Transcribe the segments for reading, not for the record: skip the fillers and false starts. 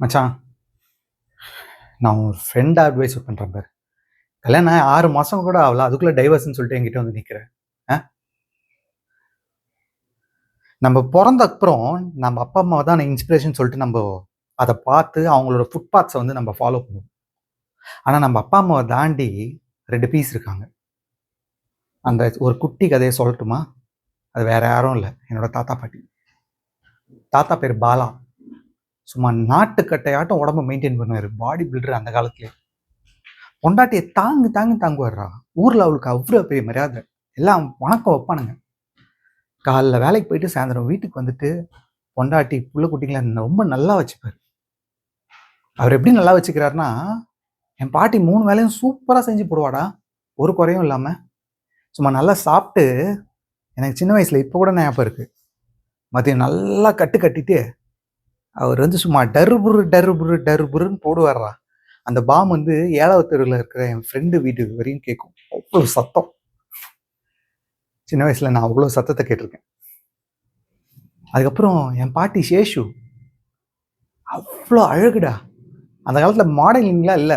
மச்சான், நான் ஒரு ஃப்ரெண்டா அட்வைஸ் பண்றேன் பாரு. கல்யாணம் ஆகி 6 மாசம் கூட ஆகல. அதுக்குள்ள டைவர்ஸ்ன்னு சொல்லிட்டு என்கிட்ட வந்து நிக்கிற. அ நம்ம பொறந்த அப்புறம் நம்ம அப்பா, அம்மாவ தான் இன்ஸ்பிரேஷன் சொல்லிட்டு அத பார்த்து அவங்களோட ஃபுட் பாத்ஸ வந்து நம்ம ஃபாலோ பண்ணுவோம். ஆனா நம்ம அப்பா, அம்மாவ தாண்டி 2 பீஸ் இருக்காங்க. அந்த ஒரு குட்டி கதைய சொல்லட்டுமா? அது வேற யாரும் இல்ல. என்னோட தாத்தா, பாட்டி. தாத்தா பேரு பாலா. சும்மா நாட்டுக்கட்டையாட்டம் உடம்ப மெயின்டெயின் பண்ணுவாரு. பாடி பில்டர் அந்த காலத்திலேயே. பொண்டாட்டிய தாங்கு தாங்குன்னு தாங்குவார்றா. ஊர்ல அவளுக்கு அவ்ளோ பெரிய மரியாதை. எல்லாம் வணக்கம் வைப்பானுங்க. காலைல வேலைக்கு போயிட்டு சாயந்தரம் வீட்டுக்கு வந்துட்டு பொண்டாட்டி, புள்ள குட்டிங்கள ரொம்ப நல்லா வச்சுப்பாரு. அவர் எப்படி நல்லா வச்சுக்கிறாருன்னா, என் பாட்டி 3 வேளையும் சூப்பரா செஞ்சு போடுவாடா. ஒரு குறையும் இல்லாம. சும்மா நல்லா சாப்பிட்டு எனக்கு சின்ன வயசுல இப்ப கூட ஞாபகம் இருக்கு. மதியம் நல்லா கட்டு கட்டிட்டு, அவர் வந்து சும்மா டர்புரு டர்புரு டர்புருன்னு போடுவார்றா. அந்த பாம் வந்து 7வது தெருவுல இருக்கிற என் ஃப்ரெண்டு வீட்டு வரையும் கேட்கும். அவ்வளோ சத்தம். சின்ன வயசுல நான் அவ்வளோ சத்தத்த கேட்டுருக்கேன். அதுக்கப்புறம் என் பாட்டி சேஷு. அவ்வளோ அழகுடா. அந்த காலத்துல மாடலிங்லாம் இல்ல.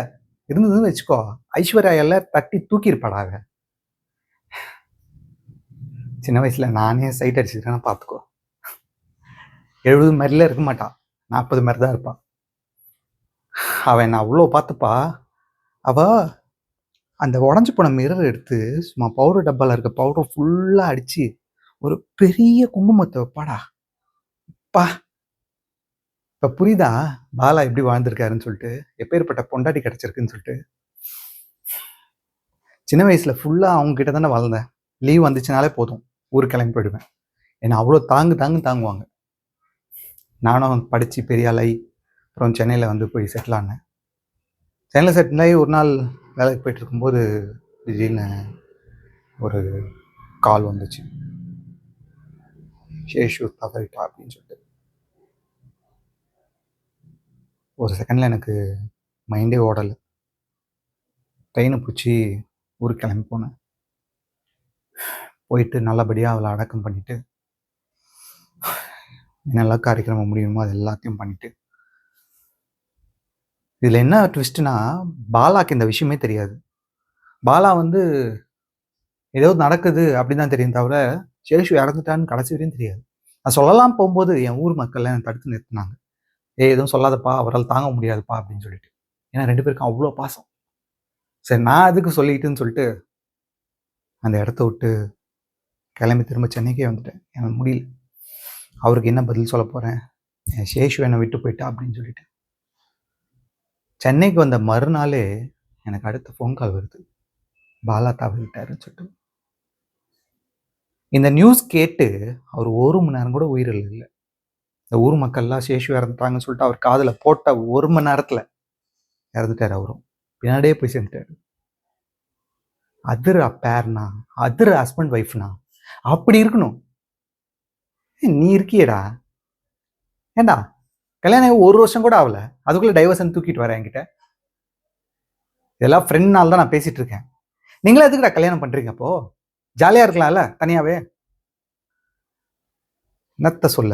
இருந்ததுன்னு வச்சுக்கோ, ஐஸ்வர்யா எல்லாம் தட்டி தூக்கியிருப்பாடா அவ. சின்ன வயசுல நானே சைட் அடிச்சுக்கிறேன்னா பார்த்துக்கோ. 70 மாரிலாம் இருக்க மாட்டா. 40 மாரி தான் இருப்பா. அவ என்ன அவ்வளோ பார்த்துப்பா. அவ அந்த உடைஞ்சு போன மிரர் எடுத்து சும்மா பவுடர் டப்பால இருக்க பவுடர் ஃபுல்லா அடிச்சு, ஒரு பெரிய குங்குமத்த வைப்பாடா. அப்பா! இப்ப புரியுதா? பாலா எப்படி வாழ்ந்திருக்காருன்னு சொல்லிட்டு, எப்பேர்ப்பட்ட பொண்டாட்டி கிடைச்சிருக்குன்னு சொல்லிட்டு. சின்ன வயசுல ஃபுல்லா அவங்க கிட்ட தானே வளர்ந்தேன். லீவ் வந்துச்சுனாலே போதும், ஊருக்கு கிளம்பி போயிடுவேன். என்ன அவ்வளோ தாங்கு தாங்குன்னு தாங்குவாங்க. நானும் படிச்சு பெரிய ஆளாகி, அப்புறம் சென்னையில வந்து போய் செட்டில் ஆனேன். சென்னையில செட்டில் ஆகி ஒரு நாள் வேலைக்கு போயிட்டு இருக்கும்போது, திடீர்னு ஒரு கால் வந்துச்சு. "சேஷு தவறிட்டா" அப்படின்னு சொல்லிட்டு. ஒரு செகண்ட்ல எனக்கு மைண்டே ஓடல. ட்ரெயின புடிச்சு ஊருக்கு கிளம்பி போனேன். போயிட்டு நல்லபடியா அவள அடக்கம் பண்ணிட்டு, என்னெல்லாம் காரியக்கிரமம் முடியுமோ அது எல்லாத்தையும் பண்ணிட்டு. இதுல என்ன ட்விஸ்ட்னா, பாலாக்கு இந்த விஷயமே தெரியாது. பாலா வந்து ஏதோ நடக்குது அப்படின்னு தான் தெரியும் தவிர, சேஷு இறந்துட்டான்னு கடைசி வரையும் தெரியாது. நான் சொல்லலாம் போம்போது என் ஊர் மக்கள்லாம் என்ன தடுத்து நிறுத்துனாங்க. "ஏய் எதுவும் சொல்லாதப்பா, அவரால தாங்க முடியாதுப்பா" அப்படின்னு சொல்லிட்டு. ஏன்னா 2 பேருக்கும் அவ்ளோ பாசம். சரி நான் எதுக்கு சொல்லிக்கிட்டுன்னு சொல்லிட்டு, அந்த இடத்த விட்டு கிளம்பி திரும்ப சென்னைக்கே வந்துட்டேன். எனக்கு முடியல. அவருக்கு என்ன பதில் சொல்லப் போறேன்? என் சேஷு என்னை விட்டு போயிட்டா அப்படின்னு சொல்லிட்டு. சென்னைக்கு வந்த மறுநாளே எனக்கு அடுத்த ஃபோன் கால் வருது. பாலா தவறிட்டாருன்னு சொல்லிட்டு. இந்த நியூஸ் கேட்டு அவர் 1 மணி நேரம் கூட உயிரிழ இல்ல. இந்த ஊர் மக்கள்லாம் சேஷு இறந்துட்டாங்கன்னு சொல்லிட்டு அவர் காதுல போட்ட 1 மணி நேரத்துல இறந்துட்டாரு அவரும். பின்னாடியே போய் சேர்ந்துட்டாரு. அதர் பேர்னா, அதர் ஹஸ்பண்ட் ஒய்ஃப்னா அப்படி இருக்கணும். நீ இருக்கியேடா. ஏன்டா கல்யாணம் ஆகி 1 வருஷம் கூட ஆகல. அதுக்குள்ள டைவர்ஸ்ன்னு தூக்கிட்டு வர என்கிட்ட. இதெல்லாம் ஃப்ரெண்ட்னால தான் நான் பேசிட்டு இருக்கேன். நீங்களா எதுக்குடா கல்யாணம் பண்றீங்க அப்போ? ஜாலியா இருக்கலாம்ல தனியாவே. என்னத்த சொல்ல?